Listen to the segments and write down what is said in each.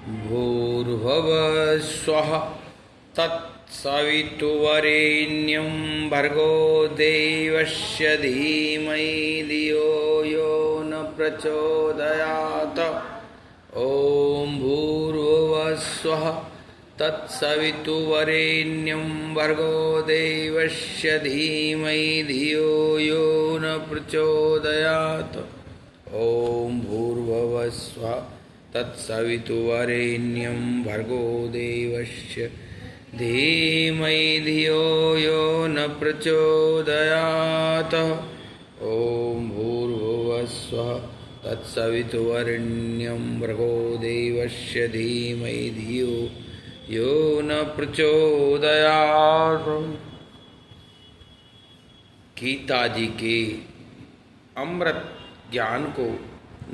भूर्भुवः स्वः तत्सवितुर्वरेण्यं भर्गो देवस्य धीमहि धियो यो न प्रचोदयात्। ॐ भूर्भुवः स्वः तत्सवितुर्वरेण्यं भर्गो देवस्य धीमहि धियो यो न प्रचोदयात्। ॐ भूर्भुवः स्वः तत्सवितुर्वरेण्यं भर्गो देवस्य धीमहि धियो यो न प्रचोदयात्। ॐ भूर्भुवः स्वः तत्सवितुर्वरेण्यं भर्गो देवस्य धीमहि धियो यो न प्रचोदयात्। गीता जी के अमृत ज्ञान को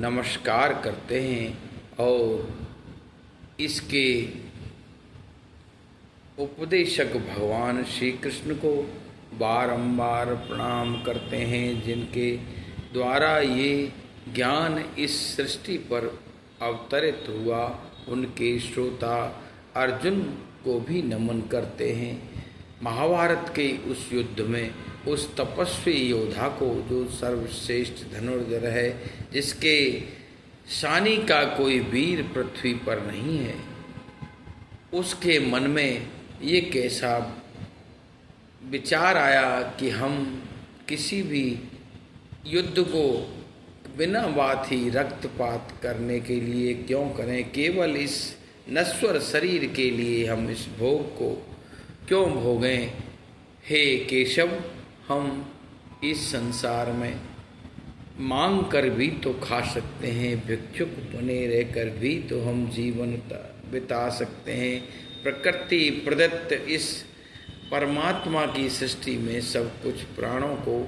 नमस्कार करते हैं और इसके उपदेशक भगवान श्री कृष्ण को बारंबार प्रणाम करते हैं, जिनके द्वारा ये ज्ञान इस सृष्टि पर अवतरित हुआ। उनके श्रोता अर्जुन को भी नमन करते हैं। महाभारत के उस युद्ध में उस तपस्वी योद्धा को, जो सर्वश्रेष्ठ धनुर्धर है, जिसके शानी का कोई वीर पृथ्वी पर नहीं है, उसके मन में ये कैसा विचार आया कि हम किसी भी युद्ध को बिना बात ही रक्तपात करने के लिए क्यों करें, केवल इस नश्वर शरीर के लिए हम इस भोग को क्यों भोगें। हे केशव, हम इस संसार में मांग कर भी तो खा सकते हैं, भिक्षुक बने रहकर भी तो हम जीवन बिता सकते हैं। प्रकृति प्रदत्त इस परमात्मा की सृष्टि में सब कुछ प्राणों को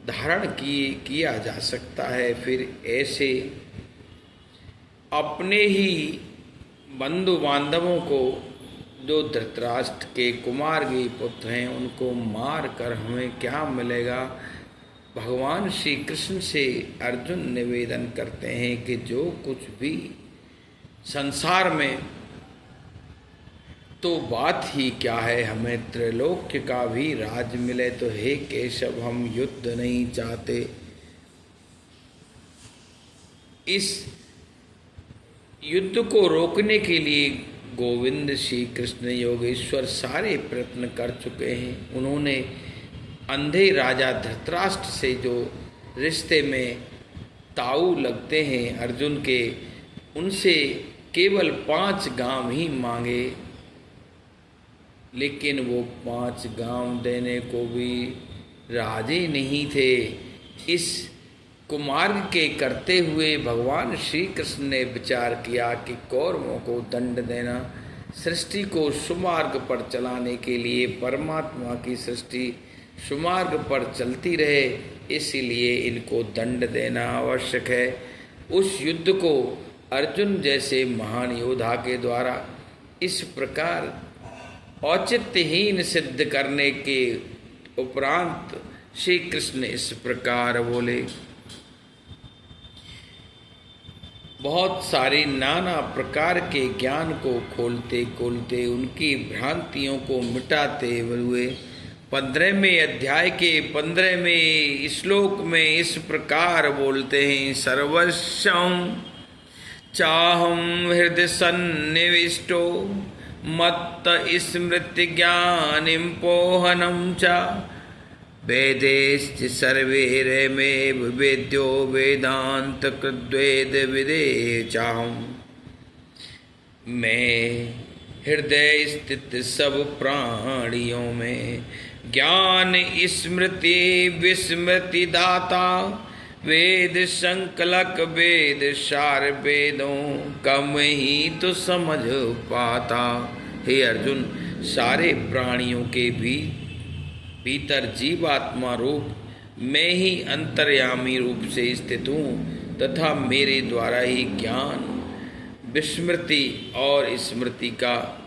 धारण किया जा सकता है। फिर ऐसे अपने ही बंधु बांधवों को, जो धृतराष्ट्र के कुमारगी पुत्र हैं, उनको मार कर हमें क्या मिलेगा। भगवान श्री कृष्ण से अर्जुन निवेदन करते हैं कि जो कुछ भी संसार में तो बात ही क्या है, हमें त्रैलोक्य का भी राज मिले तो हे केशव, हम युद्ध नहीं चाहते। इस युद्ध को रोकने के लिए गोविंद श्री कृष्ण योगेश्वर सारे प्रयत्न कर चुके हैं। उन्होंने अंधे राजा धृतराष्ट्र से जो रिश्ते में ताऊ लगते हैं अर्जुन के, उनसे केवल 5 गांव ही मांगे, लेकिन वो 5 गांव देने को भी राजी नहीं थे। इस कुमार्ग के करते हुए भगवान श्री कृष्ण ने विचार किया कि कौरवों को दंड देना, सृष्टि को सुमार्ग पर चलाने के लिए, परमात्मा की सृष्टि सुमार्ग पर चलती रहे, इसीलिए इनको दंड देना आवश्यक है। उस युद्ध को अर्जुन जैसे महान योद्धा के द्वारा इस प्रकार औचित्यहीन सिद्ध करने के उपरांत श्री कृष्ण इस प्रकार बोले। बहुत सारी नाना प्रकार के ज्ञान को खोलते खोलते, उनकी भ्रांतियों को मिटाते हुए 15वें अध्याय के 15वें श्लोक में इस प्रकार बोलते हैं। सर्वस्वं चाहं हृदय सन्निविष्टो मत्त स्मृति ज्ञानिं पोहनं च वेदैश्च सर्वैरेमेव वेद्यो वेदांत कृद्वेद विदे चाहम्। मैं हृदय स्थित सब प्राणियों में ज्ञान स्मृति विस्मृति दाता, वेद संकलक वेद सार वेदों कम ही तो समझ पाता। हे अर्जुन, सारे प्राणियों के भीतर जीवात्मा रूप मैं ही अंतर्यामी रूप से स्थित हूँ, तथा मेरे द्वारा ही ज्ञान विस्मृति और स्मृति का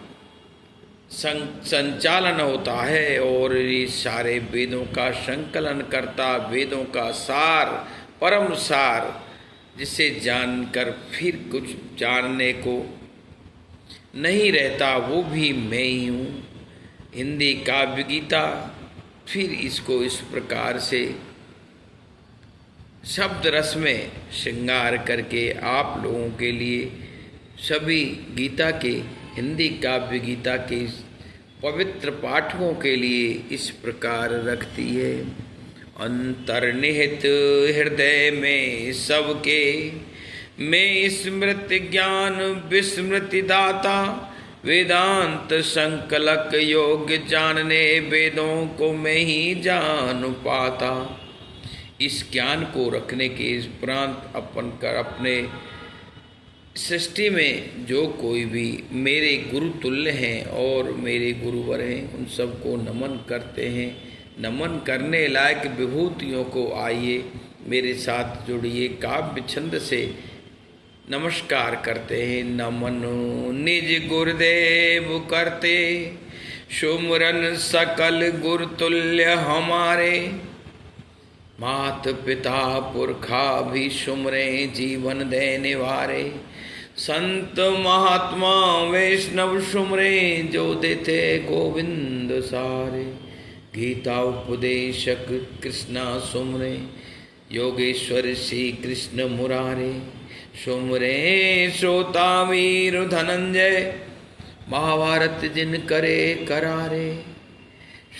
संचालन होता है, और ये सारे वेदों का संकलन करता, वेदों का सार, परम सार, जिसे जानकर फिर कुछ जानने को नहीं रहता वो भी मैं ही हूँ। हिंदी काव्य गीता फिर इसको इस प्रकार से शब्द रस में श्रृंगार करके आप लोगों के लिए सभी गीता के हिंदी काव्य गीता के पवित्र पाठकों के लिए इस प्रकार रखती है। अंतर्निहित हृदय में सबके मैं स्मृति ज्ञान विस्मृति दाता, वेदांत संकलक योग्य जानने वेदों को मैं ही जान पाता। इस ज्ञान को रखने के उपरांत अपने सृष्टि में जो कोई भी मेरे गुरु तुल्य हैं और मेरे गुरुवर हैं उन सबको नमन करते हैं। नमन करने लायक विभूतियों को आइए मेरे साथ जुड़िए, काव्य छंद से नमस्कार करते हैं। नमन निज गुरुदेव करते, सुमरन सकल गुरु तुल्य हमारे। मात पिता पुरखा भी सुमरे जीवन देने वारे, संत महात्मा वैष्णव सुमरे जो देते गोविंद सारे। गीता उपदेशक कृष्णा सुमरे, योगेश्वर श्री कृष्ण मुरारे। सुमरे श्रोता वीर धनंजय, महाभारत जिन करे करारे।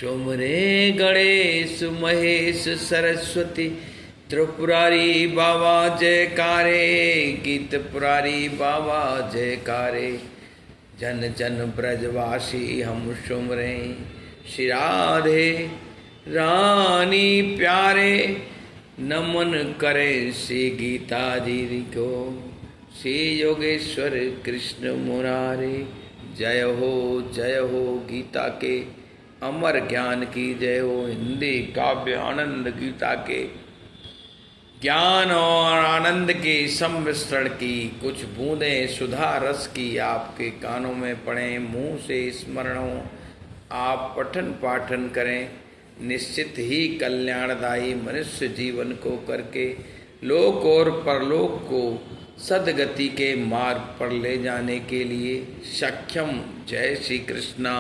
सुमरे गणेश महेश सरस्वती, त्रिपुरारी बाबा जयकारे। गीत पुरारी बाबा जयकारे। जन जन ब्रजवासी हम सुमरे, श्री राधे रानी प्यारे। नमन करे श्री गीता जी को, श्री योगेश्वर कृष्ण मुरारे। जय हो गीता के अमर ज्ञान की जय हो। हिंदी काव्य आनंद गीता के ज्ञान और आनंद के सम्मिश्रण की कुछ बूंदें सुधा रस की आपके कानों में पड़ें, मुंह से स्मरण हो, आप पठन पाठन करें। निश्चित ही कल्याणदायी मनुष्य जीवन को करके लोक और परलोक को सदगति के मार्ग पर ले जाने के लिए सक्षम। जय श्री कृष्णा।